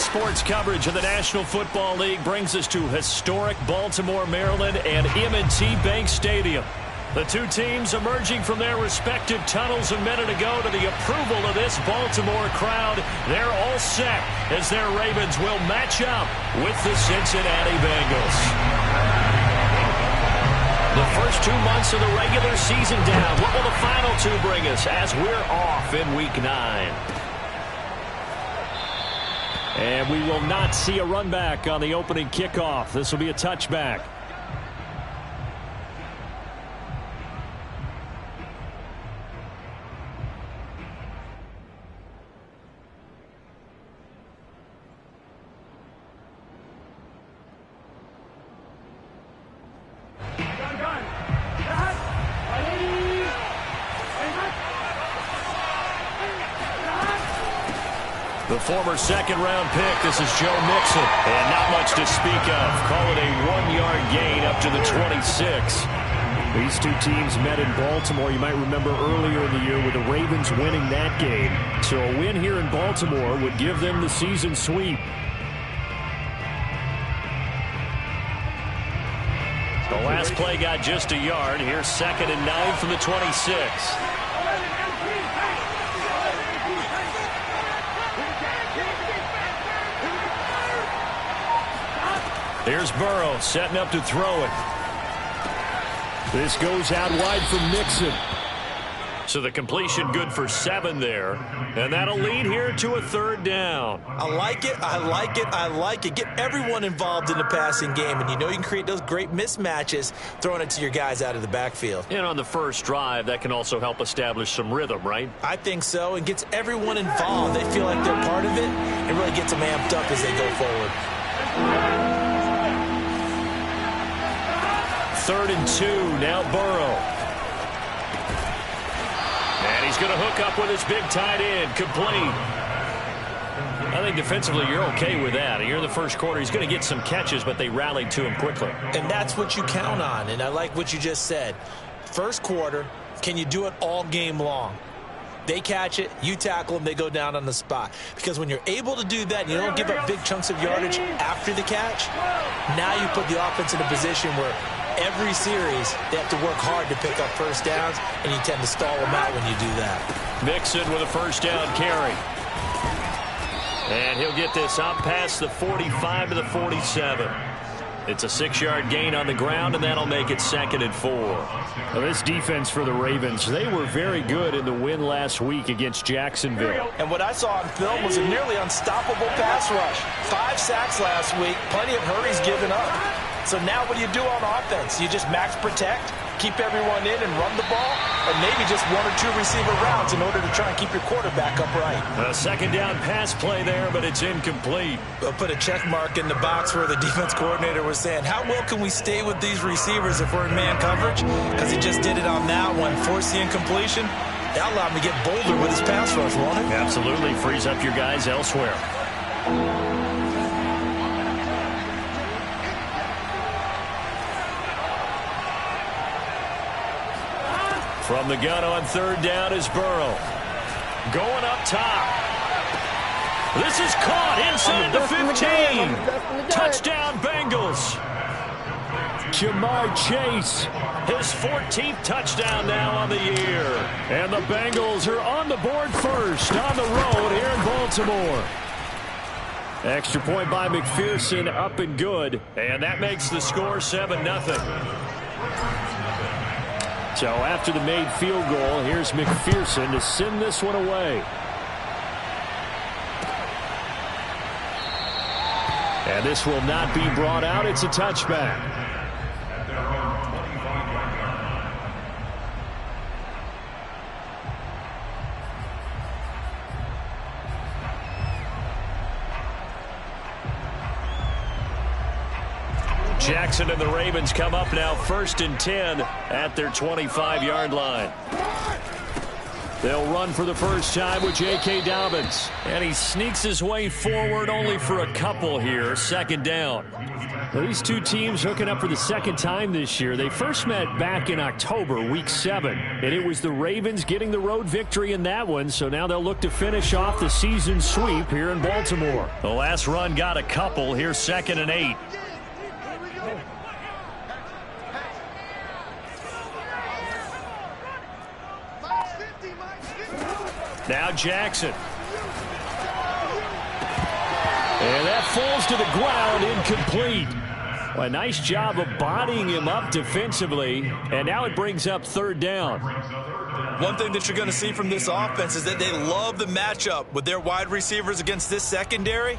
sports coverage of the National Football League brings us to historic Baltimore, Maryland, and M&T Bank Stadium. The two teams emerging from their respective tunnels a minute ago to the approval of this Baltimore crowd. They're all set as their Ravens will match up with the Cincinnati Bengals. The first 2 months of the regular season down. What will the final two bring us as we're off in Week 9? And we will not see a run back on the opening kickoff. This will be a touchback. The former second-round pick, this is Joe Mixon. And not much to speak of. Call it a 1-yard gain up to the 26. These two teams met in Baltimore. You might remember earlier in the year with the Ravens winning that game. So a win here in Baltimore would give them the season sweep. The last play got just a yard. Here's 2nd and 9 from the 26. Here's Burrow setting up to throw it. This goes out wide for Mixon. So the completion good for 7 there. And that'll lead here to a 3rd down. I like it. I like it. I like it. Get everyone involved in the passing game. And you know you can create those great mismatches throwing it to your guys out of the backfield. And on the first drive, that can also help establish some rhythm, right? I think so. And gets everyone involved. They feel like they're part of it. And really gets them amped up as they go forward. 3rd and 2. Now Burrow. And he's going to hook up with his big tight end. Complete. I think defensively you're okay with that. Here in the first quarter, he's going to get some catches, but they rallied to him quickly. And that's what you count on. And I like what you just said. First quarter, can you do it all game long? They catch it, you tackle them, they go down on the spot. Because when you're able to do that and you don't give up big chunks of yardage after the catch, now you put the offense in a position where every series they have to work hard to pick up first downs, and you tend to stall them out when you do that. Mixon with a first down carry. And he'll get this up past the 45 to the 47. It's a 6-yard gain on the ground, and that'll make it 2nd and 4. Now, this defense for the Ravens, they were very good in the win last week against Jacksonville. And what I saw on film was a nearly unstoppable pass rush. 5 sacks last week, plenty of hurries given up. So now what do you do on offense? You just max protect, keep everyone in and run the ball, or maybe just 1 or 2 receiver routes in order to try and keep your quarterback upright. A 2nd down pass play there, but it's incomplete. I'll put a check mark in the box where the defense coordinator was saying, how well can we stay with these receivers if we're in man coverage? Because he just did it on that one, forced the incompletion. That allowed him to get bolder with his pass rush, won't it? Absolutely, frees up your guys elsewhere. From the gun on 3rd down is Burrow. Going up top. This is caught inside the 15. Touchdown Bengals. Jamar Chase. His 14th touchdown now on the year. And the Bengals are on the board first on the road here in Baltimore. Extra point by McPherson, up and good. And that makes the score 7-0. So after the made field goal, here's McPherson to send this one away. And this will not be brought out. It's a touchback. Jackson and the Ravens come up now 1st and 10 at their 25-yard line. They'll run for the first time with J.K. Dobbins. And he sneaks his way forward only for a couple here. Second down. Well, these two teams hooking up for the second time this year. They first met back in October, week 7. And it was the Ravens getting the road victory in that one. So now they'll look to finish off the season sweep here in Baltimore. The last run got a couple. Here's 2nd and 8. Now Jackson. And that falls to the ground, incomplete. Well, a nice job of bodying him up defensively. And now it brings up 3rd down. One thing that you're going to see from this offense is that they love the matchup with their wide receivers against this secondary.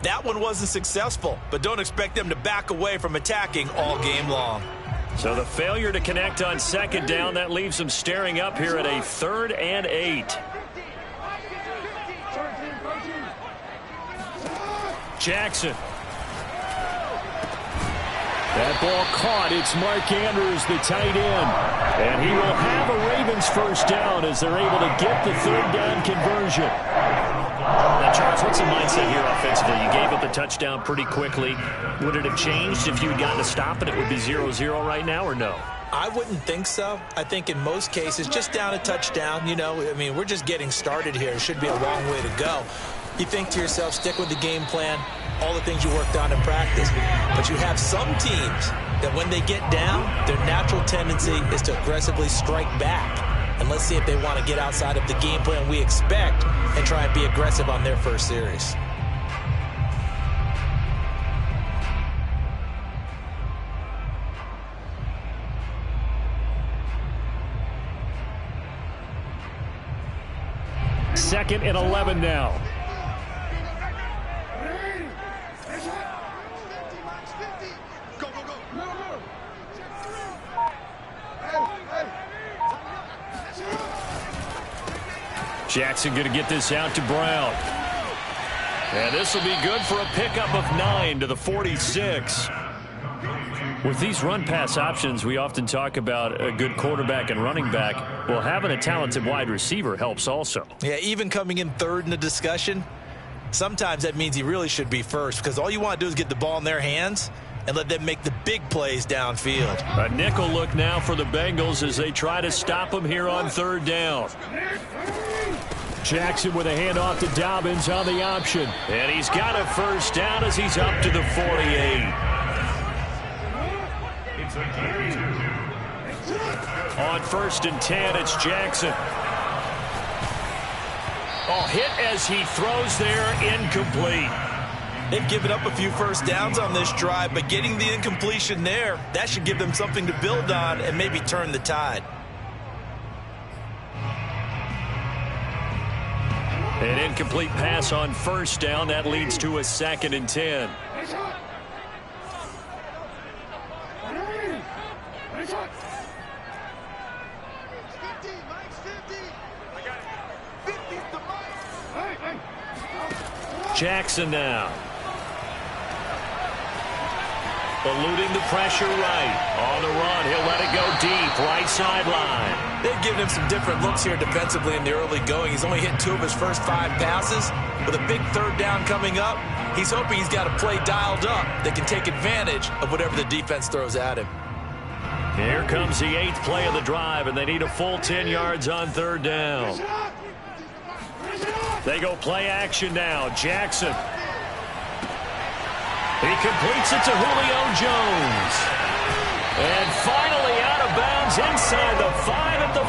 That one wasn't successful, but don't expect them to back away from attacking all game long. So the failure to connect on 2nd down, that leaves them staring up here at a 3rd and 8. Jackson. That ball caught. It's Mark Andrews, the tight end. And he will have a Ravens first down as they're able to get the 3rd down conversion. Now, Charles, what's the mindset here offensively? You gave up the touchdown pretty quickly. Would it have changed if you had gotten a stop and it would be 0-0 right now, or no? I wouldn't think so. I think in most cases, just down a touchdown, you know, I mean, we're just getting started here. It should be a long way to go. You think to yourself, stick with the game plan, all the things you worked on in practice. But you have some teams that when they get down, their natural tendency is to aggressively strike back. And let's see if they want to get outside of the game plan we expect and try and be aggressive on their first series. Second and 11 now. Jackson going to get this out to Brown. And this will be good for a pickup of 9 to the 46. With these run-pass options, we often talk about a good quarterback and running back. Well, having a talented wide receiver helps also. Yeah, even coming in 3rd in the discussion, sometimes that means he really should be first, because all you want to do is get the ball in their hands and let them make the big plays downfield. A nickel look now for the Bengals as they try to stop him here on 3rd down. Jackson with a handoff to Dobbins on the option. And he's got a first down as he's up to the 48. On 1st and 10, it's Jackson. Oh, hit as he throws there, incomplete. They've given up a few first downs on this drive, but getting the incompletion there, that should give them something to build on and maybe turn the tide. An incomplete pass on 1st down. That leads to a 2nd and 10. Jackson now. Eluding the pressure right. On the run, he'll let it go deep, right sideline. They've given him some different looks here defensively in the early going. He's only hit 2 of his first 5 passes. With a big 3rd down coming up, he's hoping he's got a play dialed up that can take advantage of whatever the defense throws at him. Here comes the 8th play of the drive, and they need a full 10 yards on 3rd down. They go play action now. Jackson. He completes it to Julio Jones. And finally out of bounds inside the 5 at the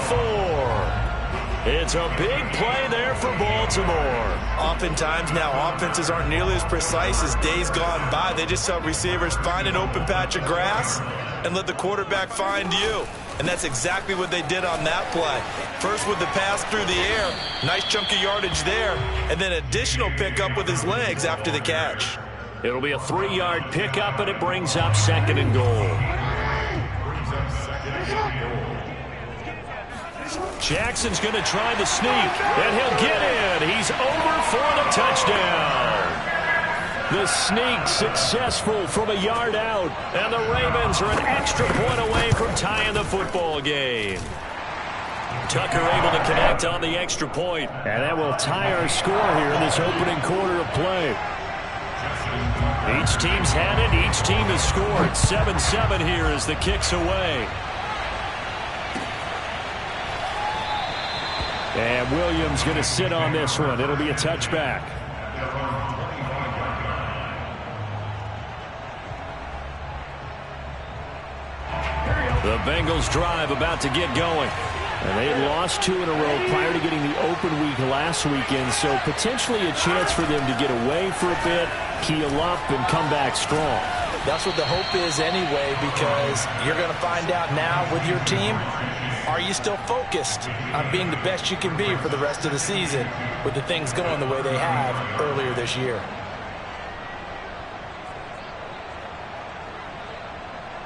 4. It's a big play there for Baltimore. Oftentimes now offenses aren't nearly as precise as days gone by. They just help receivers find an open patch of grass and let the quarterback find you. And that's exactly what they did on that play. First with the pass through the air. Nice chunk of yardage there. And then additional pickup with his legs after the catch. It'll be a 3-yard pickup, and it brings up 2nd and goal. Jackson's going to try the sneak, and he'll get in. He's over for the touchdown. The sneak successful from a yard out, and the Ravens are an extra point away from tying the football game. Tucker able to connect on the extra point. And that will tie our score here in this opening quarter of play. Each team's had it. Each team has scored. 7-7 here as the kick's away. And Williams going to sit on this one. It'll be a touchback. The Bengals drive about to get going. And they had lost 2 in a row prior to getting the open week last weekend, so potentially a chance for them to get away for a bit, keel up, and come back strong. That's what the hope is anyway, because you're going to find out now with your team, are you still focused on being the best you can be for the rest of the season with the things going the way they have earlier this year?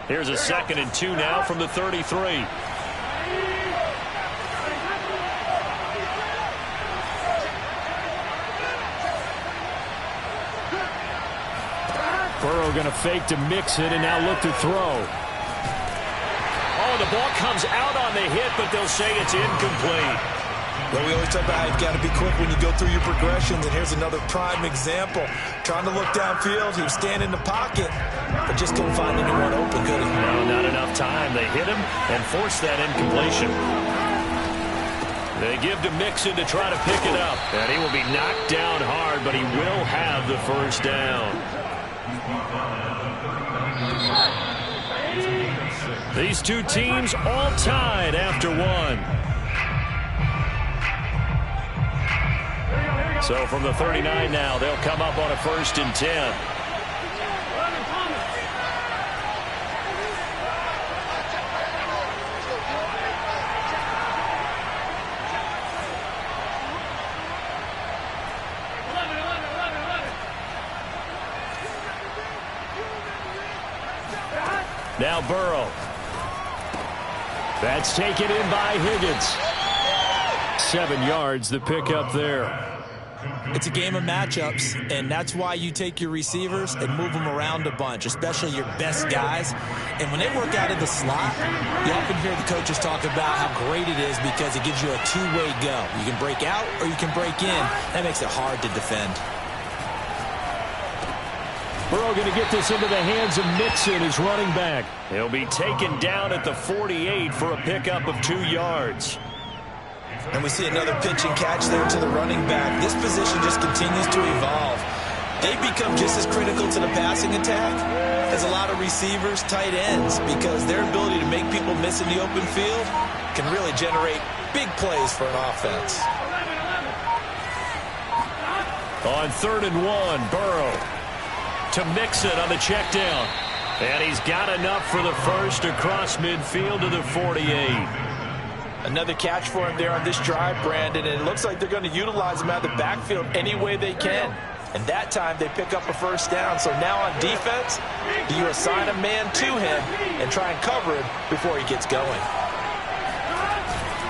Here's a 2nd and 2 now from the 33. Burrow going to fake to mix it and now look to throw. Oh, the ball comes out on the hit, but they'll say it's incomplete. Well, we always talk about how you've got to be quick when you go through your progressions, and here's another prime example. Trying to look downfield, he was standing in the pocket, but just couldn't find anyone open, could he? No, not enough time. They hit him and forced that incompletion. They give to Mixon to try to pick it up. And he will be knocked down hard, but he will have the first down. These two teams all tied after 1. So from the 39 now, they'll come up on a 1st and 10. Now Burrow. That's taken in by Higgins. 7 yards, the pickup there. It's a game of matchups, and that's why you take your receivers and move them around a bunch, especially your best guys. And when they work out of the slot, you often hear the coaches talk about how great it is because it gives you a two-way go. You can break out or you can break in. That makes it hard to defend. Burrow going to get this into the hands of Mixon, his running back. He'll be taken down at the 48 for a pickup of 2 yards. And we see another pitch and catch there to the running back. This position just continues to evolve. They become just as critical to the passing attack as a lot of receivers, tight ends, because their ability to make people miss in the open field can really generate big plays for an offense. On 3rd and 1, Burrow to Mixon on the check down. And he's got enough for the first across midfield to the 48. Another catch for him there on this drive, Brandon, and it looks like they're going to utilize him out of the backfield any way they can. And that time they pick up a first down. So now on defense, do you assign a man to him and try and cover him before he gets going?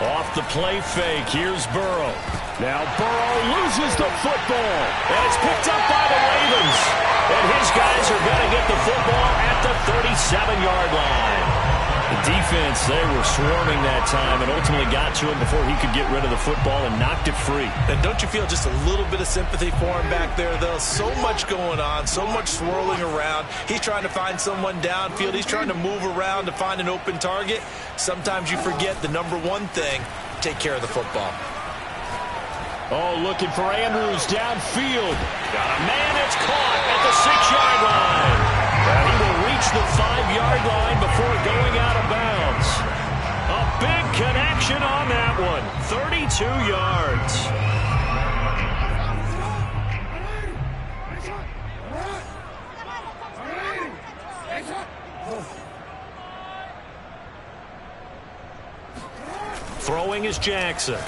Off the play fake, here's Burrow. Now Burrow loses the football, and it's picked up by the Ravens. And his guys are going to get the football at the 37-yard line. The defense, they were swarming that time and ultimately got to him before he could get rid of the football and knocked it free. And don't you feel just a little bit of sympathy for him back there, though? So much going on, so much swirling around. He's trying to find someone downfield. He's trying to move around to find an open target. Sometimes you forget the number one thing, take care of the football. Oh, looking for Andrews downfield. Got a man that's caught at the 6-yard line. And he will reach the 5-yard line before going out of bounds. A big connection on that one. 32 yards. Throwing is Jackson.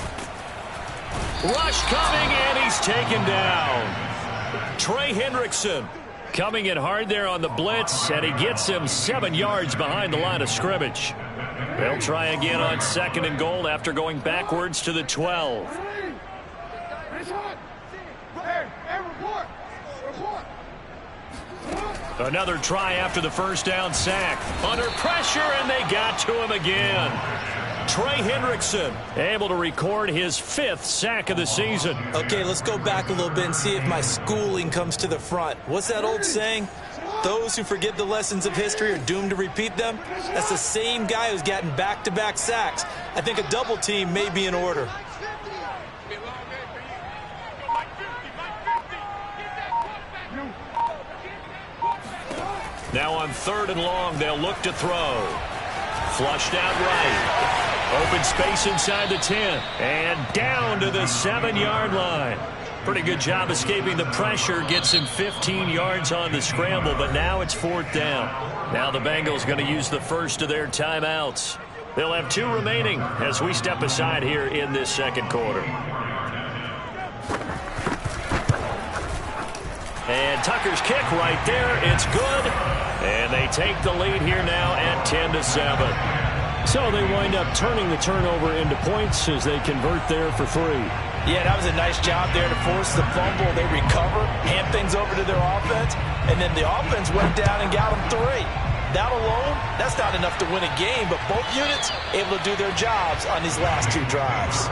Rush coming, and he's taken down. Trey Hendrickson coming in hard there on the blitz, and he gets him 7 yards behind the line of scrimmage. They'll try again on 2nd and goal after going backwards to the 12. Another try after the first down sack. Under pressure, and they got to him again. Trey Hendrickson able to record his 5th sack of the season. Okay, let's go back a little bit and see if my schooling comes to the front. What's that old saying? Those who forget the lessons of history are doomed to repeat them. That's the same guy who's gotten back-to-back sacks. I think a double team may be in order. Now on 3rd and long, they'll look to throw. Flushed out right. Open space inside the 10. And down to the 7-yard line. Pretty good job escaping the pressure. Gets him 15 yards on the scramble, but now it's 4th down. Now the Bengals going to use the first of their timeouts. They'll have 2 remaining as we step aside here in this second quarter. And Tucker's kick right there. It's good. And they take the lead here now at 10-7. So they wind up turning the turnover into points as they convert there for 3. Yeah, that was a nice job there to force the fumble. They recover, hand things over to their offense, and then the offense went down and got them 3. That alone, that's not enough to win a game, but both units able to do their jobs on these last 2 drives.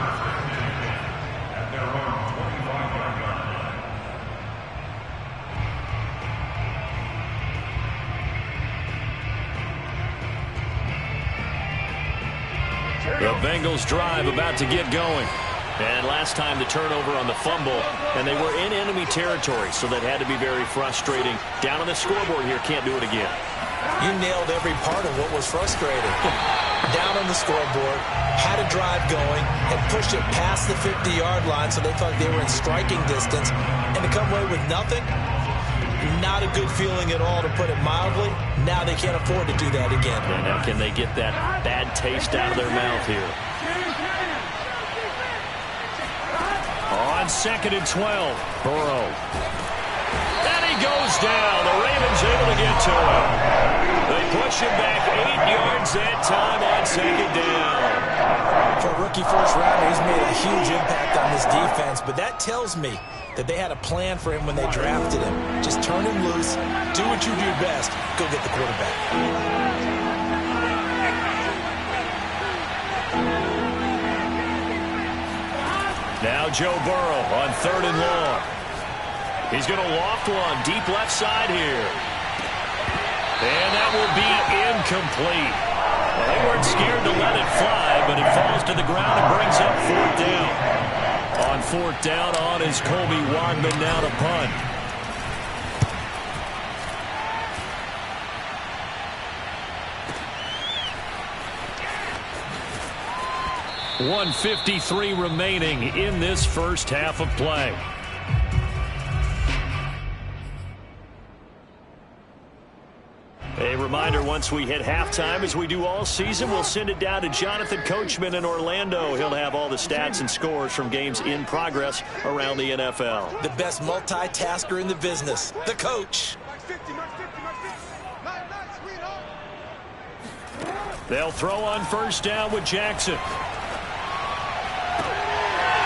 The Bengals drive about to get going. And last time the turnover on the fumble, and they were in enemy territory, so that had to be very frustrating. Down on the scoreboard here, can't do it again. You nailed every part of what was frustrating. Down on the scoreboard, had a drive going, and pushed it past the 50-yard line so they thought they were in striking distance, and to come away with nothing, not a good feeling at all, to put it mildly. Now they can't afford to do that again. And now can they get that bad taste out of their mouth here? On 2nd and 12, Burrow. And he goes down. The Ravens able to get to him. They push him back 8 yards that time on 2nd down. For a rookie first-rounder, he's made a huge impact on this defense, but that tells me that they had a plan for him when they drafted him. Just turn him loose, do what you do best, go get the quarterback. Now Joe Burrow on 3rd and long. He's going to loft one deep left side here. And that will be incomplete. Well, they weren't scared to let it fly, but it falls to the ground and brings up 4th down. On 4th down on is Colby Wagman now to punt. .153 remaining in this first half of play. A reminder, once we hit halftime, as we do all season, we'll send it down to Jonathan Coachman in Orlando. He'll have all the stats and scores from games in progress around the NFL. The best multitasker in the business, the coach. They'll throw on 1st down with Jackson.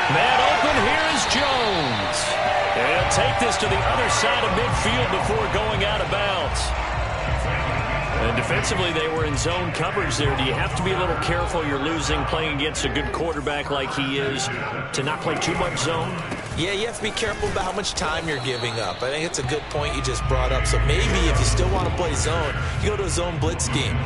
Man open, here is Jones. They'll take this to the other side of midfield before going out of bounds. And defensively, they were in zone coverage there. Do you have to be a little careful? You're losing, playing against a good quarterback like he is, to not play too much zone? Yeah, you have to be careful about how much time you're giving up. I think it's a good point you just brought up. So maybe if you still want to play zone, you go to a zone blitz scheme.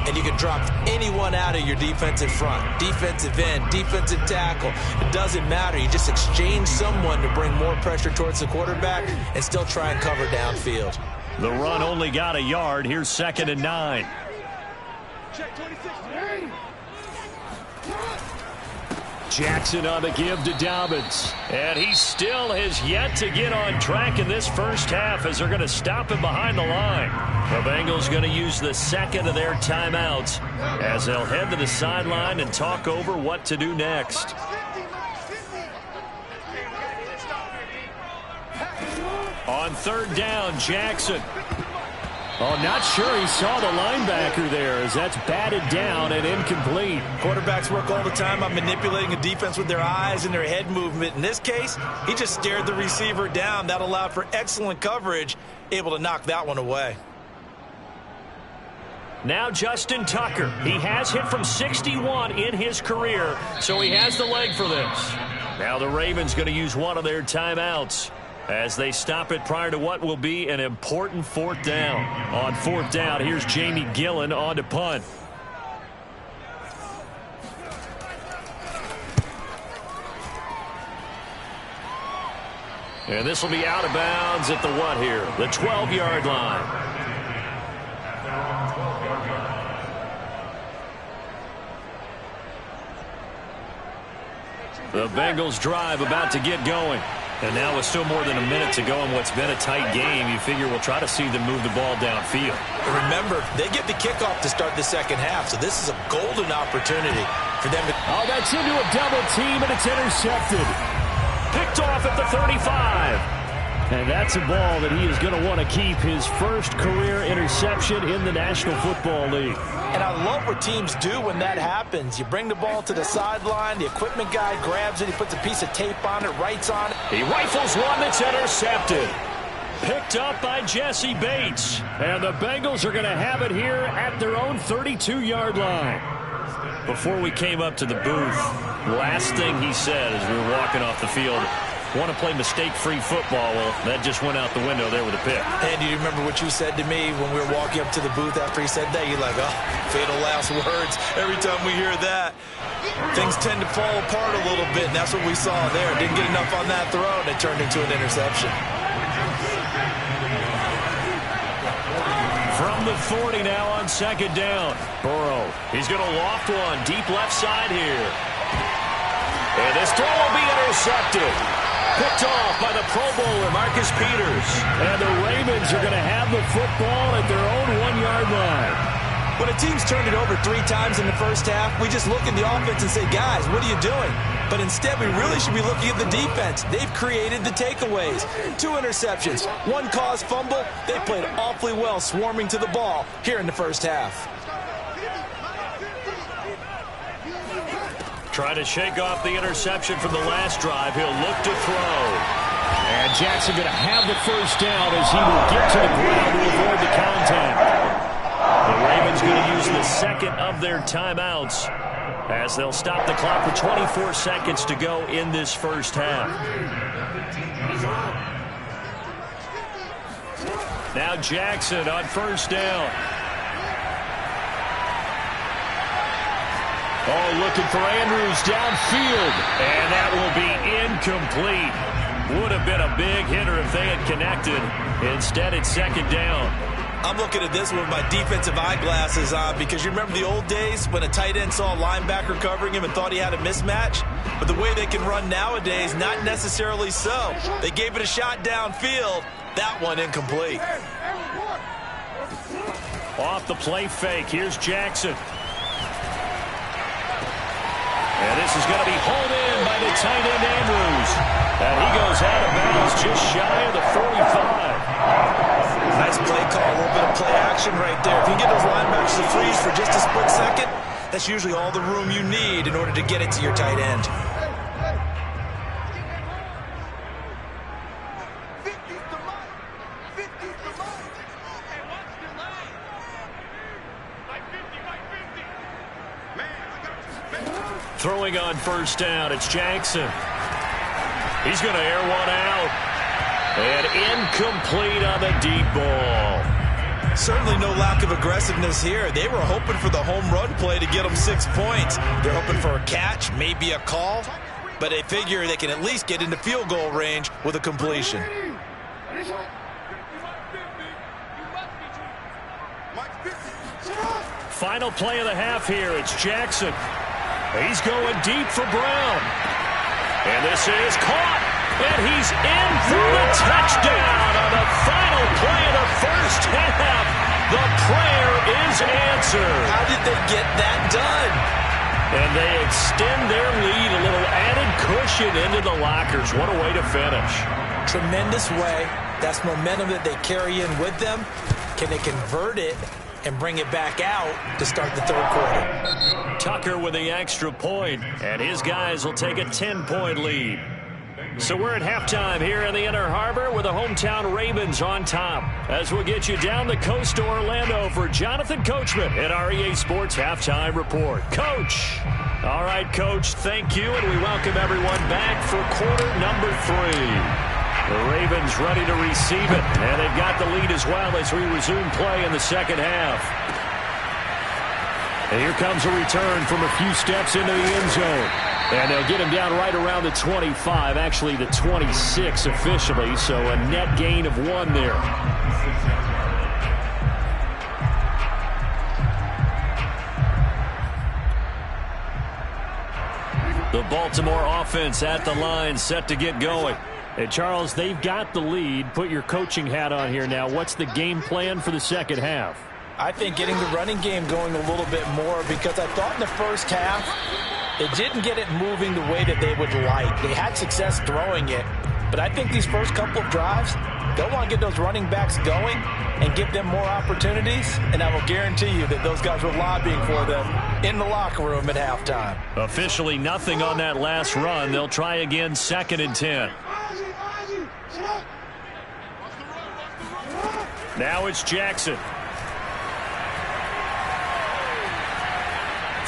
And you can drop anyone out of your defensive front. Defensive end, defensive tackle. It doesn't matter. You just exchange someone to bring more pressure towards the quarterback and still try and cover downfield. The run only got a yard. Here's 2nd and 9. Jackson on the give to Dobbins. And he still has yet to get on track in this first half as they're going to stop him behind the line. The Bengals going to use the 2nd of their timeouts as they'll head to the sideline and talk over what to do next. On 3rd down, Jackson. Oh, not sure he saw the linebacker there as that's batted down and incomplete. Quarterbacks work all the time on manipulating a defense with their eyes and their head movement. In this case, he just stared the receiver down. That allowed for excellent coverage, able to knock that one away. Now Justin Tucker. He has hit from 61 in his career, so he has the leg for this. Now the Ravens going to use one of their timeouts as they stop it prior to what will be an important fourth down. On fourth down, here's Jamie Gillen on to punt. And this will be out of bounds at the what here? The 12-yard line. The Bengals drive about to get going. And now with still more than a minute to go in what's been a tight game, you figure we'll try to see them move the ball downfield. Remember, they get the kickoff to start the second half, so this is a golden opportunity for them to... Oh, that's into a double team, and it's intercepted. Picked off at the 35. And that's a ball that he is going to want to keep, his first career interception in the National Football League. And I love what teams do when that happens. You bring the ball to the sideline, the equipment guy grabs it, he puts a piece of tape on it, writes on it. He rifles one that's intercepted. Picked up by Jesse Bates. And the Bengals are going to have it here at their own 32-yard line. Before we came up to the booth, last thing he said as we were walking off the field, want to play mistake-free football. Well, that just went out the window there with a pick. And do you remember what you said to me when we were walking up to the booth after he said that? You're like, oh, fatal last words. Every time we hear that, things tend to fall apart a little bit, and that's what we saw there. Didn't get enough on that throw, and it turned into an interception. From the 40 now on second down. Burrow, he's going to loft one deep left side here. And this throw will be intercepted. Picked off by the Pro Bowler, Marcus Peters. And the Ravens are going to have the football at their own 1-yard line. When a team's turned it over 3 times in the first half, we just look at the offense and say, guys, what are you doing? But instead, we really should be looking at the defense. They've created the takeaways. 2 interceptions, 1 caused fumble. They played awfully well swarming to the ball here in the first half. Trying to shake off the interception from the last drive. He'll look to throw. And Jackson going to have the first down as he will get to the ground to avoid the contact. The Ravens going to use the second of their timeouts as they'll stop the clock with 24 seconds to go in this first half. Now Jackson on first down. Oh, looking for Andrews downfield. And that will be incomplete. Would have been a big hitter if they had connected. Instead, it's second down. I'm looking at this with my defensive eyeglasses on because you remember the old days when a tight end saw a linebacker covering him and thought he had a mismatch? But the way they can run nowadays, not necessarily so. They gave it a shot downfield. That one incomplete. Off the play fake. Here's Jackson. And this is going to be hauled in by the tight end Andrews. And he goes out of bounds just shy of the 45. Nice play call, a little bit of play action right there. If you get those linebackers to freeze for just a split second, that's usually all the room you need in order to get it to your tight end. Throwing on first down, it's Jackson. He's going to air one out. And incomplete on the deep ball. Certainly no lack of aggressiveness here. They were hoping for the home run play to get them 6 points. They're hoping for a catch, maybe a call. But they figure they can at least get into field goal range with a completion. Final play of the half here. It's Jackson. He's going deep for Brown. And this is caught. And he's in for the touchdown on the final play of the first half. The prayer is answered. How did they get that done? And they extend their lead, a little added cushion into the lockers. What a way to finish. Tremendous way. That's momentum that they carry in with them. Can they convert it and bring it back out to start the third quarter? Tucker with the extra point, and his guys will take a 10-point lead. So we're at halftime here in the Inner Harbor with the hometown Ravens on top. As we'll get you down the coast to Orlando for Jonathan Coachman at our EA Sports Halftime Report. Coach! All right, Coach, thank you, and we welcome everyone back for quarter number 3. The Ravens ready to receive it, and they've got the lead as well as we resume play in the second half. And here comes a return from a few steps into the end zone. And they'll get him down right around the 25, actually the 26 officially, so a net gain of 1 there. The Baltimore offense at the line, set to get going. Hey, Charles, they've got the lead. Put your coaching hat on here now. What's the game plan for the second half? I think getting the running game going a little bit more, because I thought in the first half, they didn't get it moving the way that they would like. They had success throwing it, but I think these first couple of drives, they'll want to get those running backs going and give them more opportunities, and I will guarantee you that those guys were lobbying for them in the locker room at halftime. Officially nothing on that last run. They'll try again, 2nd and 10. Now it's Jackson.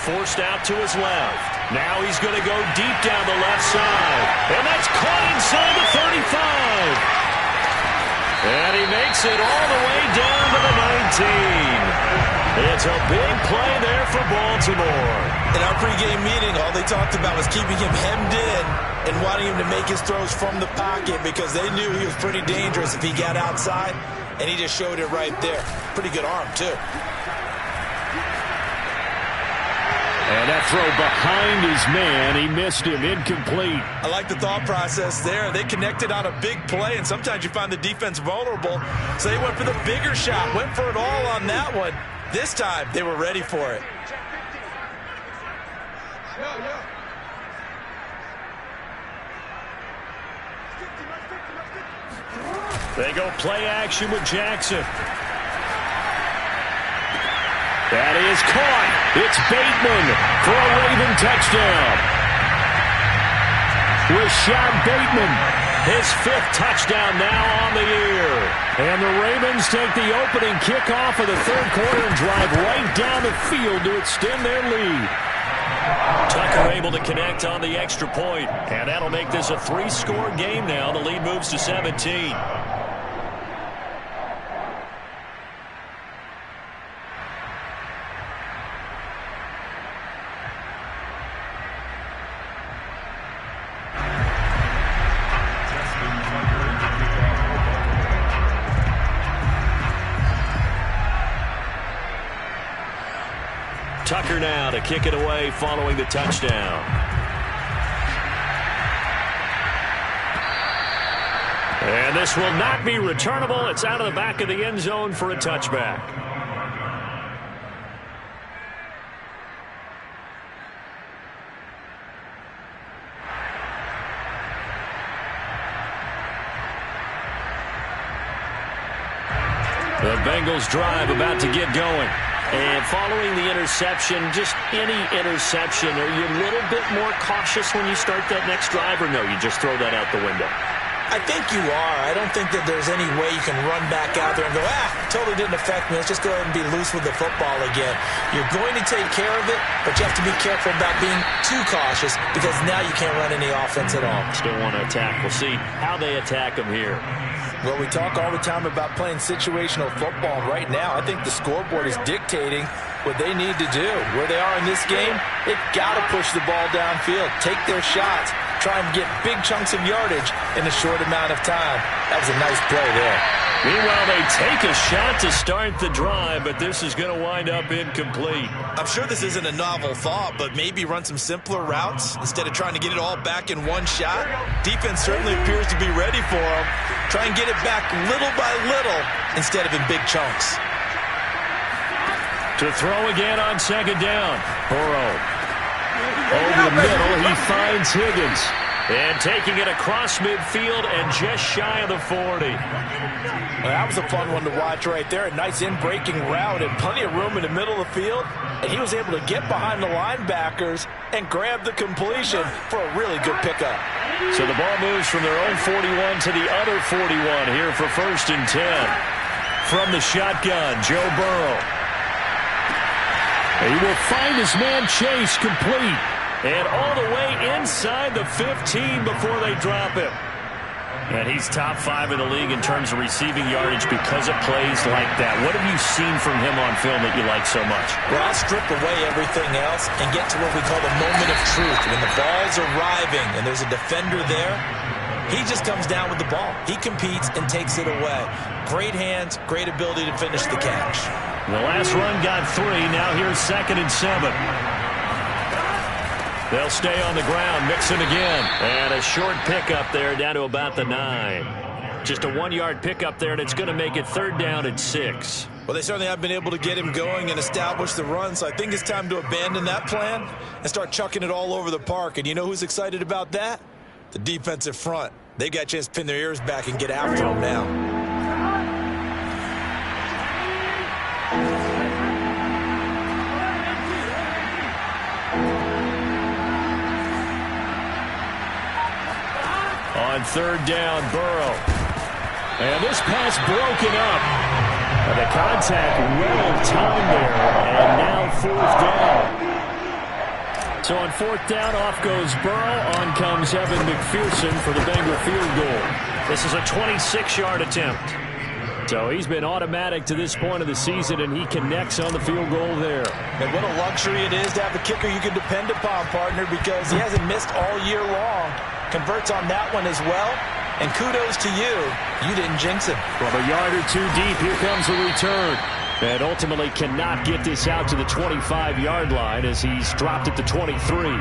Forced out to his left. Now he's going to go deep down the left side. And that's caught inside the 35. And he makes it all the way down to the 19. It's a big play there for Baltimore. In our pregame meeting, all they talked about was keeping him hemmed in and wanting him to make his throws from the pocket, because they knew he was pretty dangerous if he got outside, and he just showed it right there. Pretty good arm, too. And that throw behind his man, he missed him, incomplete. I like the thought process there. They connected on a big play, and sometimes you find the defense vulnerable, so they went for the bigger shot, went for it all on that one. This time, they were ready for it. They go play action with Jackson. That is caught. It's Bateman for a Raven touchdown. Rashad Bateman, his 5th touchdown now on the year. And the Ravens take the opening kickoff of the 3rd quarter and drive right down the field to extend their lead. Tucker able to connect on the extra point, and that'll make this a 3-score game now. The lead moves to 17. Tucker now to kick it away following the touchdown. And this will not be returnable. It's out of the back of the end zone for a touchback. The Bengals drive about to get going. And following the interception, just any interception, are you a little bit more cautious when you start that next drive, or no, you just throw that out the window? I think you are. I don't think that there's any way you can run back out there and go, totally didn't affect me. Let's just go ahead and be loose with the football again. You're going to take care of it, but you have to be careful about being too cautious, because now you can't run any offense at all. Still want to attack. We'll see how they attack them here. Well, we talk all the time about playing situational football. Right now, I think the scoreboard is dictating what they need to do. Where they are in this game, they've got to push the ball downfield, take their shots, try and get big chunks of yardage in a short amount of time. That was a nice play there. Meanwhile, they take a shot to start the drive, but this is going to wind up incomplete. I'm sure this isn't a novel thought, but maybe run some simpler routes instead of trying to get it all back in one shot. Defense certainly appears to be ready for them. Try and get it back little by little instead of in big chunks. To throw again on 2nd down. Burrow. Over the middle, he finds Higgins. And taking it across midfield and just shy of the 40. Well, that was a fun one to watch right there. A nice in-breaking route and plenty of room in the middle of the field. And he was able to get behind the linebackers and grab the completion for a really good pickup. So the ball moves from their own 41 to the other 41 here for 1st and 10. From the shotgun, Joe Burrow. He will find his man Chase complete. And all the way inside the 15 before they drop him. And he's top 5 in the league in terms of receiving yardage because of plays like that. What have you seen from him on film that you like so much? Well, I'll strip away everything else and get to what we call the moment of truth. When the ball's arriving and there's a defender there, he just comes down with the ball. He competes and takes it away. Great hands, great ability to finish the catch. The last run got 3. Now here's 2nd and 7. They'll stay on the ground, mixing again. And a short pickup there down to about the 9. Just a 1-yard pickup there, and it's going to make it 3rd down at 6. Well, they certainly have been able to get him going and establish the run, so I think it's time to abandon that plan and start chucking it all over the park. And you know who's excited about that? The defensive front. They got a chance to pin their ears back and get after him now. On 3rd down, Burrow. And this pass broken up. And the contact well timed there. And now 4th down. So on 4th down, off goes Burrow. On comes Evan McPherson for the Bengal field goal. This is a 26-yard attempt. So he's been automatic to this point of the season, and he connects on the field goal there. And what a luxury it is to have a kicker you can depend upon, partner, because he hasn't missed all year long. Converts on that one as well. And kudos to you. You didn't jinx him. From a yard or 2 deep, here comes the return. And ultimately cannot get this out to the 25-yard line as he's dropped at the 23.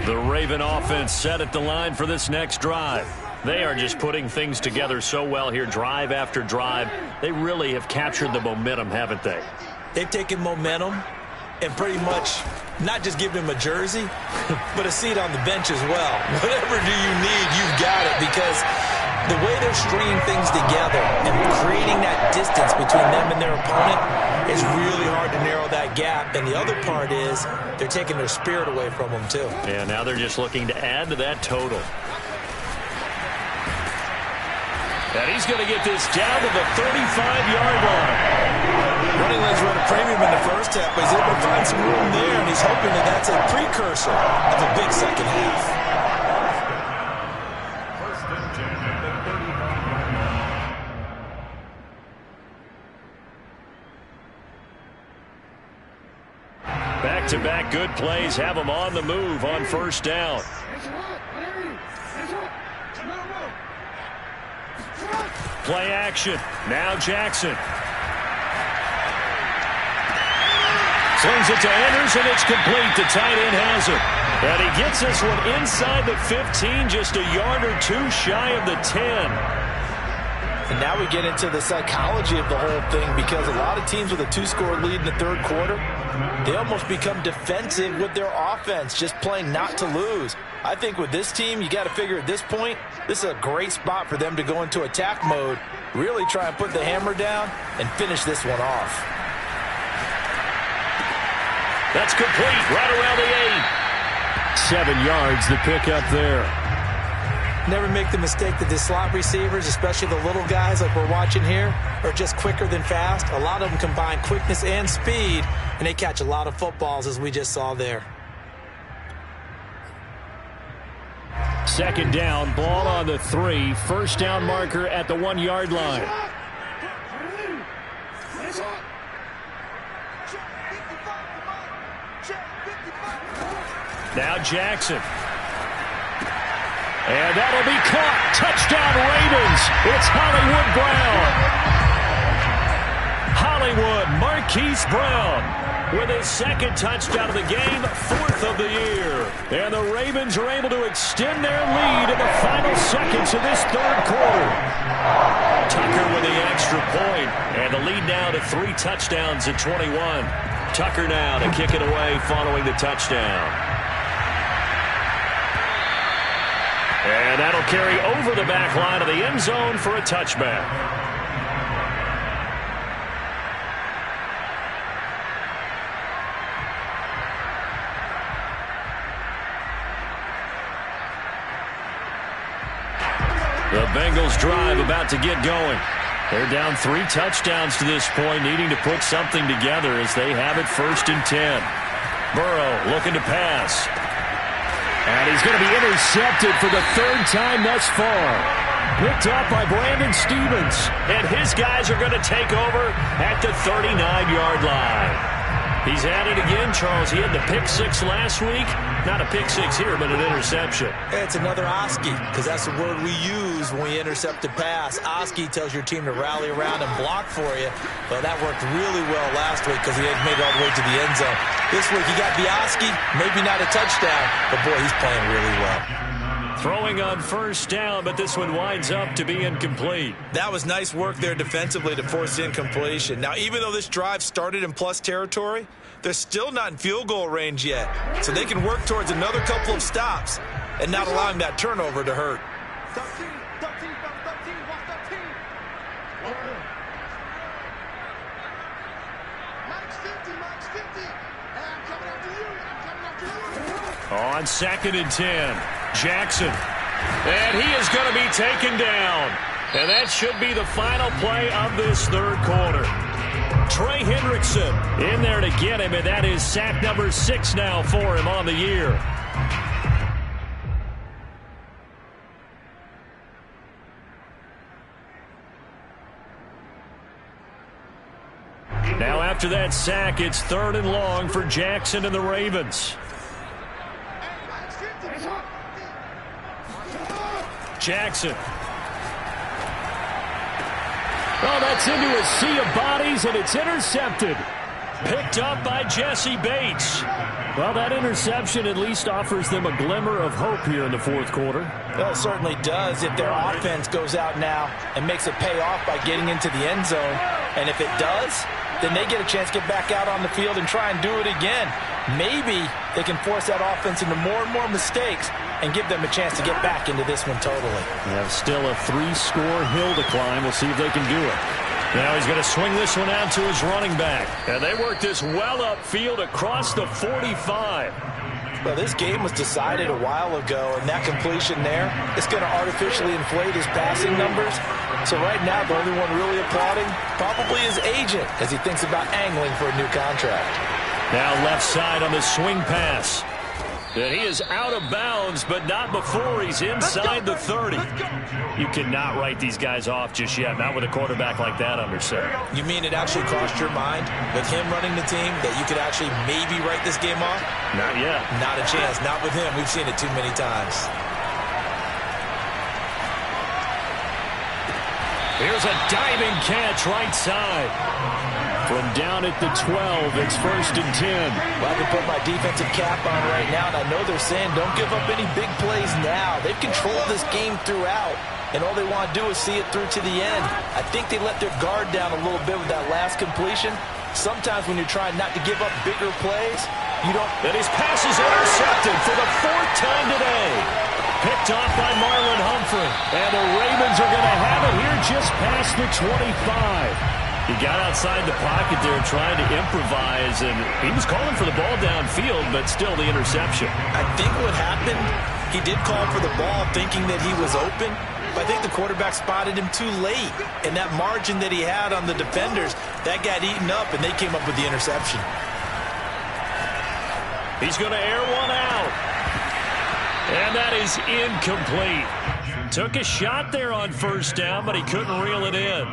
The Raven offense set at the line for this next drive. They are just putting things together so well here, drive after drive. They really have captured the momentum, haven't they? They've taken momentum and pretty much not just given him a jersey, but a seat on the bench as well. Whatever do you need, you've got it, because the way they're stringing things together and creating that distance between them and their opponent is really hard to narrow that gap. And the other part is they're taking their spirit away from them, too. Yeah, now they're just looking to add to that total. And he's going to get this down to the 35-yard line. Running lanes were at a premium in the first half, but he's able to find some room there, and he's hoping that that's a precursor of a big second half. Back-to-back good plays have them on the move on 1st down. Play action. Now Jackson. Slings it to Anders, and it's complete. The tight end has it. And he gets this one inside the 15, just a yard or 2 shy of the 10. And now we get into the psychology of the whole thing, because a lot of teams with a 2-score lead in the 3rd quarter, they almost become defensive with their offense, just playing not to lose. I think with this team, you got to figure at this point, this is a great spot for them to go into attack mode, really try and put the hammer down and finish this one off. That's complete, right around the 8. 7 yards, the pickup there. Never make the mistake that the slot receivers, especially the little guys like we're watching here, are just quicker than fast. A lot of them combine quickness and speed, and they catch a lot of footballs, as we just saw there. 2nd down, ball on the 3. 1st down marker at the 1-yard line. Now Jackson. And that'll be caught. Touchdown Ravens. It's Hollywood Brown. Hollywood, Marquise Brown with his second touchdown of the game, 4th of the year. And the Ravens are able to extend their lead in the final seconds of this 3rd quarter. Tucker with the extra point, and the lead now to 3 touchdowns at 21. Tucker now to kick it away following the touchdown. And that'll carry over the back line of the end zone for a touchback. The Bengals drive about to get going. They're down 3 touchdowns to this point, needing to put something together as they have it 1st and 10. Burrow looking to pass. And he's going to be intercepted for the 3rd time thus far. Picked up by Brandon Stevens. And his guys are going to take over at the 39-yard line. He's at it again, Charles. He had the pick 6 last week. Not a pick 6 here, but an interception. It's another Oski, because that's the word we use when we intercept a pass. Oski tells your team to rally around and block for you. But that worked really well last week because he had made it all the way to the end zone. This week he got Oski, maybe not a touchdown, but boy, he's playing really well. Throwing on 1st down, but this one winds up to be incomplete. That was nice work there defensively to force incompletion. Now, even though this drive started in plus territory, they're still not in field goal range yet. So they can work towards another couple of stops and not allowing that turnover to hurt. On 2nd and 10, Jackson. And he is going to be taken down. And that should be the final play of this 3rd quarter. Trey Hendrickson in there to get him, and that is sack number 6 now for him on the year. Now after that sack, it's 3rd and long for Jackson and the Ravens. Jackson. Oh, that's into a sea of bodies, and it's intercepted. Picked up by Jesse Bates. Well, that interception at least offers them a glimmer of hope here in the 4th quarter. Well, it certainly does if their offense goes out now and makes it pay off by getting into the end zone. And if it does, then they get a chance to get back out on the field and try and do it again. Maybe they can force that offense into more and more mistakes and give them a chance to get back into this one totally. They have still a 3-score hill to climb. We'll see if they can do it. Now he's going to swing this one out to his running back. And they work this well upfield across the 45. Well, this game was decided a while ago, and that completion there is going to artificially inflate his passing numbers. So right now, the only one really applauding probably his agent as he thinks about angling for a new contract. Now left side on the swing pass. And he is out of bounds, but not before he's inside the 30. You cannot write these guys off just yet, not with a quarterback like that under center. You mean it actually crossed your mind with him running the team that you could actually maybe write this game off? Not yet. Not a chance. Not with him. We've seen it too many times. Here's a diving catch right side. From down at the 12, it's 1st and 10. Well, I can put my defensive cap on right now, and I know they're saying don't give up any big plays now. They've controlled this game throughout, and all they want to do is see it through to the end. I think they let their guard down a little bit with that last completion. Sometimes when you're trying not to give up bigger plays, you don't. And his pass is intercepted for the 4th time today. Picked off by Marlon Humphrey. And the Ravens are going to have it here just past the 25. He got outside the pocket there trying to improvise, and he was calling for the ball downfield, but still the interception. I think what happened, he did call for the ball thinking that he was open, but I think the quarterback spotted him too late. And that margin that he had on the defenders, that got eaten up, and they came up with the interception. He's going to air one out. And that is incomplete. Took a shot there on 1st down, but he couldn't reel it in.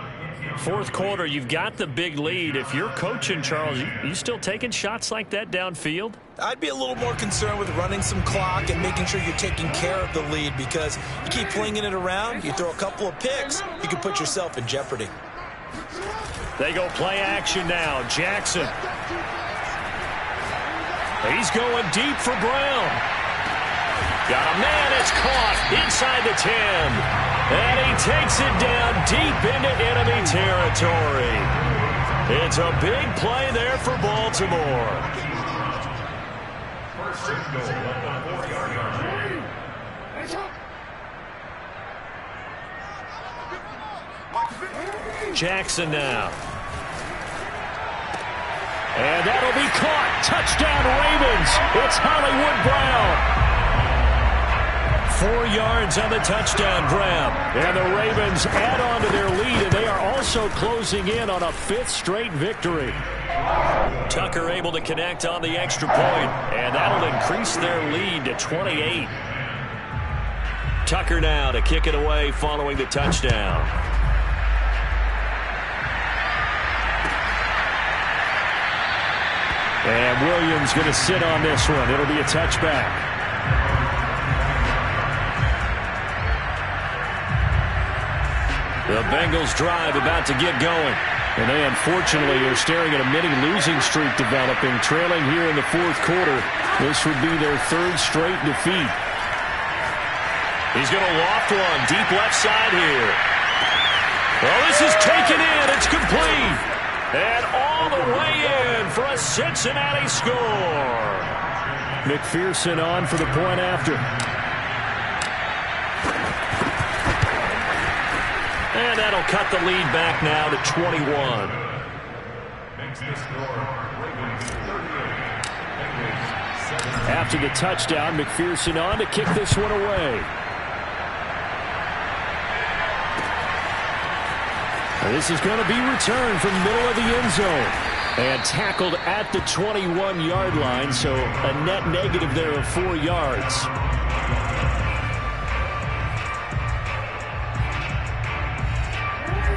4th quarter, you've got the big lead. If you're coaching, Charles, you still taking shots like that downfield? I'd be a little more concerned with running some clock and making sure you're taking care of the lead, because you keep flinging it around, you throw a couple of picks, you can put yourself in jeopardy. They go play action now. Jackson. He's going deep for Brown. Got a man. It's caught inside the 10. And he takes it down deep into enemy territory. It's a big play there for Baltimore. Jackson now. And that'll be caught. Touchdown Ravens. It's Hollywood Brown. 4 yards on the touchdown grab. And the Ravens add on to their lead, and they are also closing in on a 5th straight victory. Tucker able to connect on the extra point, and that'll increase their lead to 28. Tucker now to kick it away following the touchdown. And Williams going to sit on this one. It'll be a touchback. The Bengals drive about to get going. And they unfortunately are staring at a mini losing streak developing, trailing here in the 4th quarter. This would be their 3rd straight defeat. He's going to loft one deep left side here. Well, this is taken in. It's complete. And all the way in for a Cincinnati score. McPherson on for the point after. And that'll cut the lead back now to 21. After the touchdown, McPherson on to kick this one away. This is going to be returned from the middle of the end zone. And tackled at the 21-yard line, so a net negative there of 4 yards.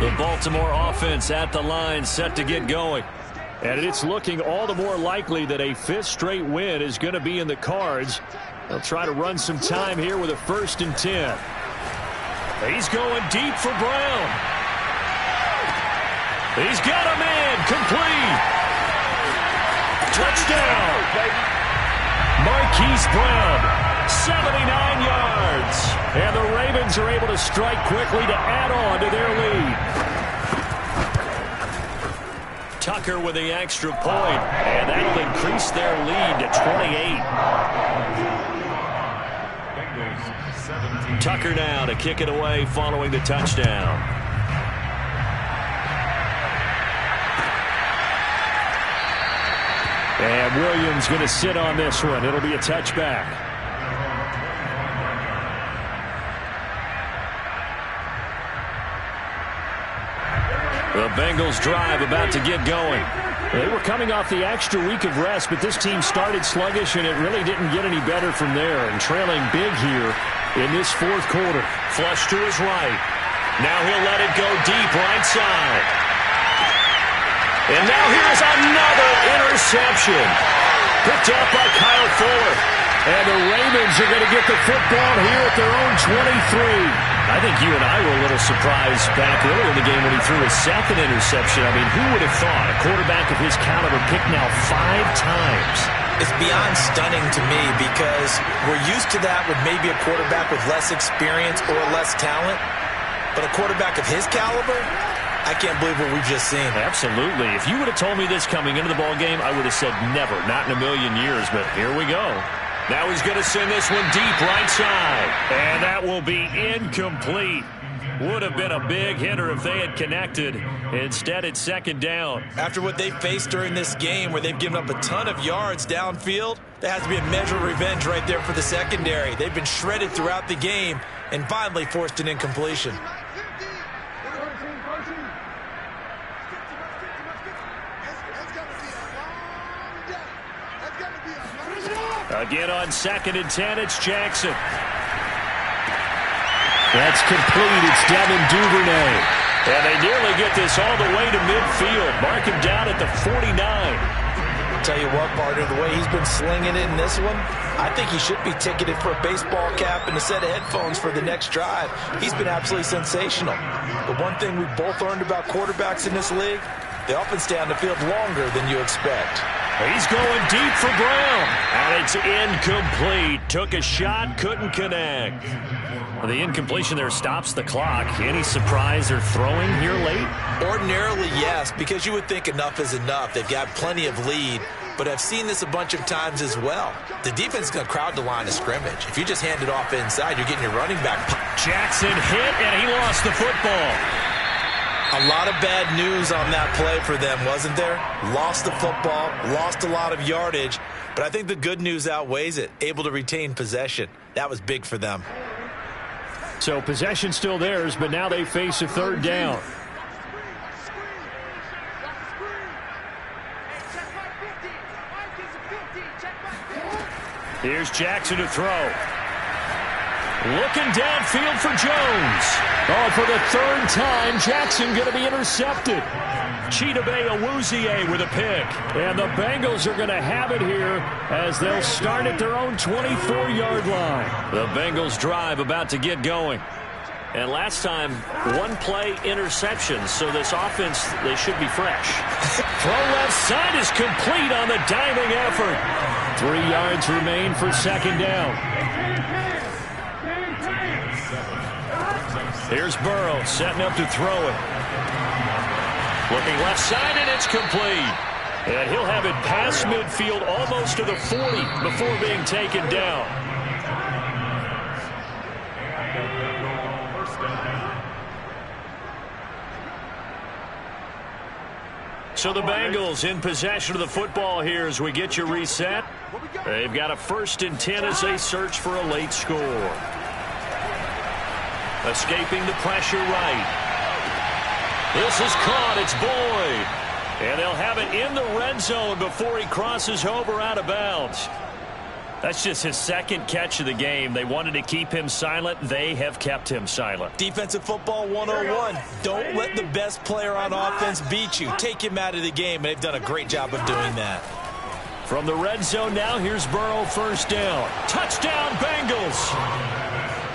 The Baltimore offense at the line, set to get going. And it's looking all the more likely that a 5th straight win is going to be in the cards. They'll try to run some time here with a 1st and 10. He's going deep for Brown. He's got a man. Complete. Touchdown. Marquise Brown. 79 yards. And the Ravens are able to strike quickly to add on to their lead. Tucker with the extra point. And that'll increase their lead to 28. Tucker now to kick it away following the touchdown. And Williams going to sit on this one. It'll be a touchback. The Bengals drive about to get going. They were coming off the extra week of rest, but this team started sluggish, and it really didn't get any better from there. And trailing big here in this 4th quarter. Flush to his right. Now he'll let it go deep right side. And now here's another interception. Picked up by Kyle Fuller. And the Ravens are going to get the football here at their own 23. I think you and I were a little surprised back earlier in the game when he threw his 2nd interception. I mean, who would have thought a quarterback of his caliber picked now 5 times? It's beyond stunning to me because we're used to that with maybe a quarterback with less experience or less talent. But a quarterback of his caliber, I can't believe what we've just seen. Absolutely. If you would have told me this coming into the ball game, I would have said never, not in a million years. But here we go. Now he's going to send this one deep right side. And that will be incomplete. Would have been a big hitter if they had connected. Instead, it's 2nd down. After what they faced during this game where they've given up a ton of yards downfield, there has to be a measure of revenge right there for the secondary. They've been shredded throughout the game and finally forced an incompletion. Again on 2nd and 10, it's Jackson. That's complete. It's Devin Duvernay. And they nearly get this all the way to midfield. Mark him down at the 49. I'll tell you what, partner, the way he's been slinging it in this one, I think he should be ticketed for a baseball cap and a set of headphones for the next drive. He's been absolutely sensational. But one thing we've both learned about quarterbacks in this league, They often stay on the field longer than you expect. He's going deep for Brown, and it's incomplete. Took a shot, couldn't connect. The incompletion there stops the clock. Any surprise they're throwing here late? Ordinarily, yes, because you would think enough is enough. They've got plenty of lead, but I've seen this a bunch of times as well. The defense is going to crowd the line of scrimmage. If you just hand it off inside, you're getting your running back. Jackson hit, and he lost the football. A lot of bad news on that play for them, wasn't there? Lost the football, lost a lot of yardage, but I think the good news outweighs it. Able to retain possession. That was big for them. So possession still theirs, but now they face a third down. Here's Jackson to throw. Looking downfield for Jones. Oh, for the third time, Jackson going to be intercepted. Chidobe Awuzie with a pick. And the Bengals are going to have it here as they'll start at their own 24-yard line. The Bengals drive about to get going. And last time, one play interception, so this offense, they should be fresh. Throw left side is complete on the diving effort. 3 yards remain for second down. Here's Burrow setting up to throw it. Looking left side, and it's complete. And he'll have it past midfield almost to the 40 before being taken down. So the Bengals in possession of the football here as we get you reset. They've got a 1st and 10 as they search for a late score. Escaping the pressure right. This is caught. It's Boyd. And they'll have it in the red zone before he crosses over out of bounds. That's just his 2nd catch of the game. They wanted to keep him silent. They have kept him silent. Defensive football 101. Don't let the best player on offense beat you. Take him out of the game, and they've done a great job of doing that. From the red zone now, here's Burrow, 1st down. Touchdown, Bengals.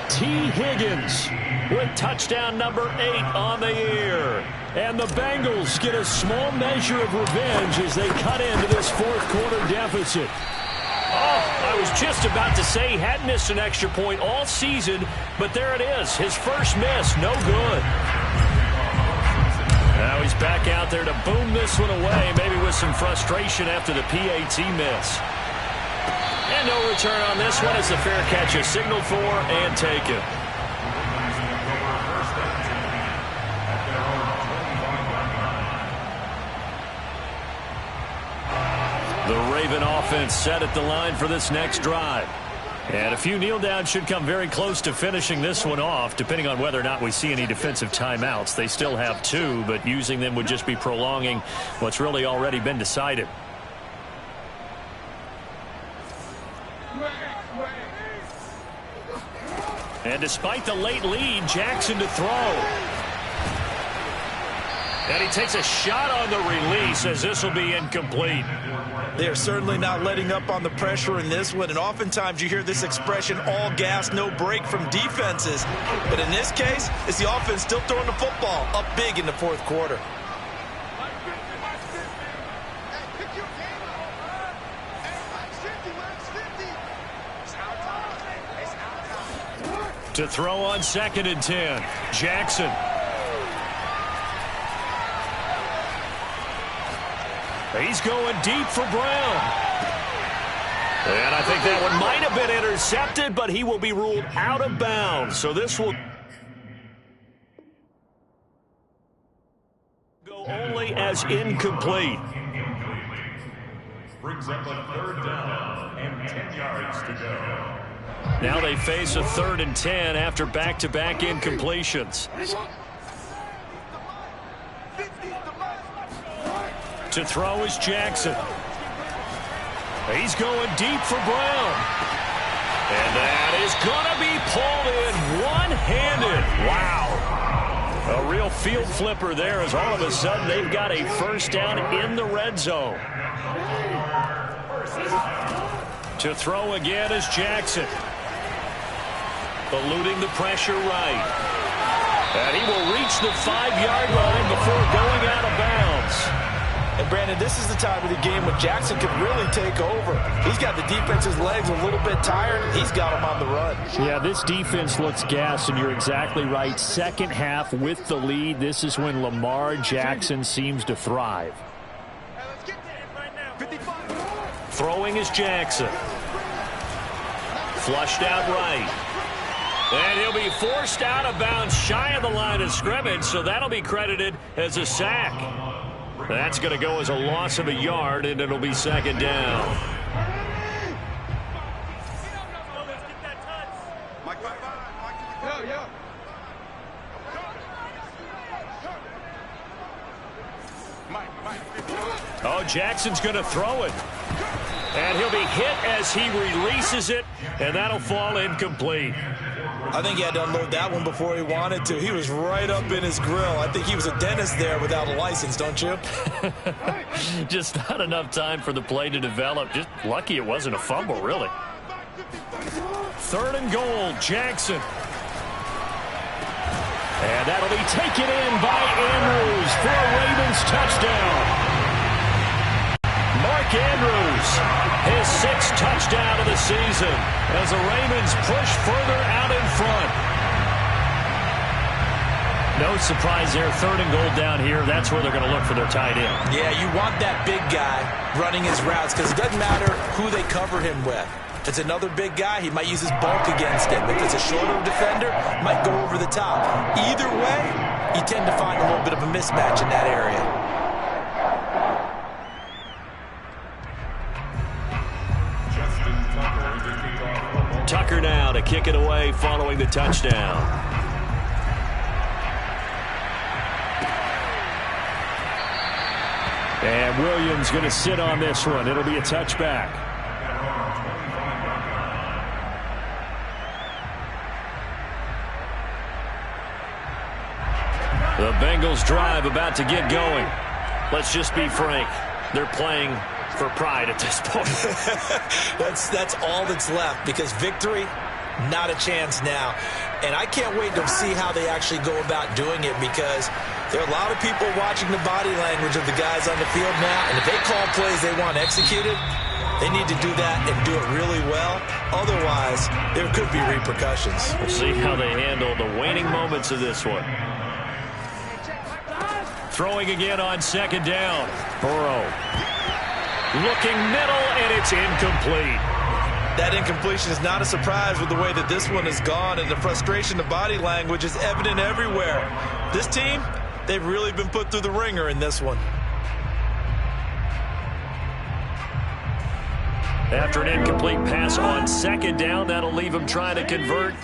T. Higgins with touchdown number 8 on the year. And the Bengals get a small measure of revenge as they cut into this 4th quarter deficit. Oh, I was just about to say he hadn't missed an extra point all season, but there it is. His first miss, no good. Now he's back out there to boom this one away, maybe with some frustration after the PAT miss. And no return on this one as the fair catch is signaled for and taken. The Raven offense set at the line for this next drive. And a few kneel downs should come very close to finishing this one off, depending on whether or not we see any defensive timeouts. They still have 2, but using them would just be prolonging what's really already been decided. And despite the late lead, Jackson to throw. And he takes a shot on the release as this will be incomplete. They are certainly not letting up on the pressure in this one, and oftentimes you hear this expression, all gas, no break from defenses. But in this case, it's the offense still throwing the football up big in the 4th quarter. To throw on 2nd and 10, Jackson. He's going deep for Brown. And I think that one might have been intercepted, but he will be ruled out of bounds. So this will go only as incomplete. Brings up a 3rd down and 10 yards to go. Now they face a 3rd and 10 after back-to-back incompletions. To throw is Jackson. He's going deep for Brown. And that is going to be pulled in one-handed. Wow. A real field flipper there as all of a sudden they've got a 1st down in the red zone. To throw again is Jackson. Eluding the pressure right. And he will reach the 5-yard line before going out of bounds. And, Brandon, this is the time of the game when Jackson can really take over. He's got the defense's legs a little bit tired. He's got them on the run. Yeah, this defense looks gassed, and you're exactly right. Second half with the lead, this is when Lamar Jackson seems to thrive. Throwing is Jackson. Flushed out right. And he'll be forced out of bounds shy of the line of scrimmage, so that'll be credited as a sack. That's going to go as a loss of a yard, and it'll be second down. Oh, Jackson's going to throw it. And he'll be hit as he releases it, and that'll fall incomplete. I think he had to unload that one before he wanted to. He was right up in his grill. I think he was a dentist there without a license, don't you? Just not enough time for the play to develop. Just lucky it wasn't a fumble, really. Third and goal, Jackson. And that'll be taken in by Andrews for a Ravens touchdown. Mark Andrews, his sixth touchdown of the season as the Ravens push further out in front. No surprise there, third and goal down here. That's where they're going to look for their tight end. Yeah, you want that big guy running his routes because it doesn't matter who they cover him with. If it's another big guy, he might use his bulk against him. If it's a shorter defender, might go over the top. Either way, you tend to find a little bit of a mismatch in that area. Tucker now to kick it away following the touchdown. And Williams going to sit on this one. It'll be a touchback. The Bengals drive about to get going. Let's just be frank. They're playing for pride at this point. That's all that's left because victory, not a chance now. And I can't wait to see how they actually go about doing it because there are a lot of people watching the body language of the guys on the field now. And if they call plays they want executed, they need to do that and do it really well. Otherwise, there could be repercussions. We'll see how they handle the waning moments of this one. Throwing again on second down. Burrow. Looking middle, and it's incomplete. That incompletion is not a surprise with the way that this one has gone, and the frustration of body language is evident everywhere. This team, they've really been put through the ringer in this one. After an incomplete pass on second down, that'll leave him trying to convert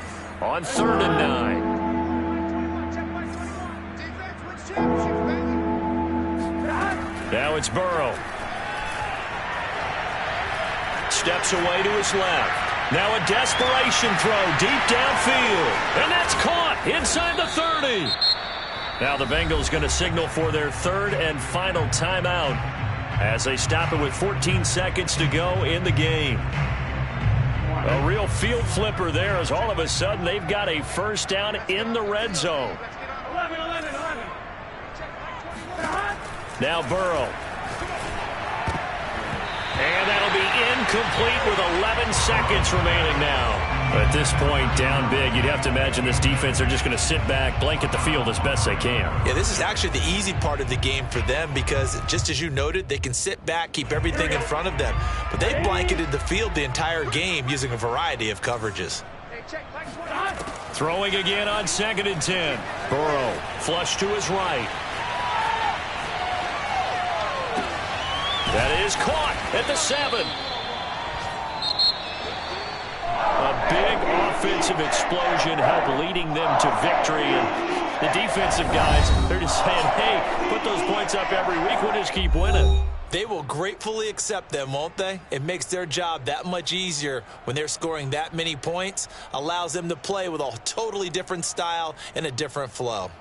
on 3rd and 9. Now it's Burrow. Steps away to his left. Now a desperation throw deep downfield. And that's caught inside the 30. Now the Bengals going to signal for their third and final timeout as they stop it with 14 seconds to go in the game. A real field flipper there as all of a sudden they've got a first down in the red zone. Now Burrow. And that'll be incomplete with 11 seconds remaining now. At this point, down big, you'd have to imagine this defense, they're just going to sit back, blanket the field as best they can. Yeah, this is actually the easy part of the game for them because, just as you noted, they can sit back, keep everything in front of them. But they blanketed the field the entire game using a variety of coverages. Throwing again on 2nd and 10. Burrow, flush to his right. That is caught at the 7. A big offensive explosion helped leading them to victory. And the defensive guys, they're just saying, hey, put those points up every week. We'll just keep winning. They will gratefully accept them, won't they? It makes their job that much easier when they're scoring that many points. Allows them to play with a totally different style and a different flow.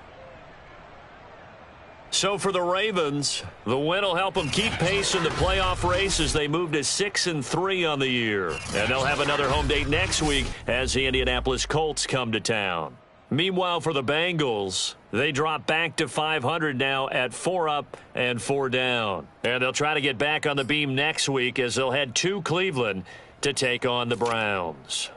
So for the Ravens, the win will help them keep pace in the playoff race as they move to 6-3 on the year. And they'll have another home date next week as the Indianapolis Colts come to town. Meanwhile, for the Bengals, they drop back to 500 now at 4 up and 4 down. And they'll try to get back on the beam next week as they'll head to Cleveland to take on the Browns.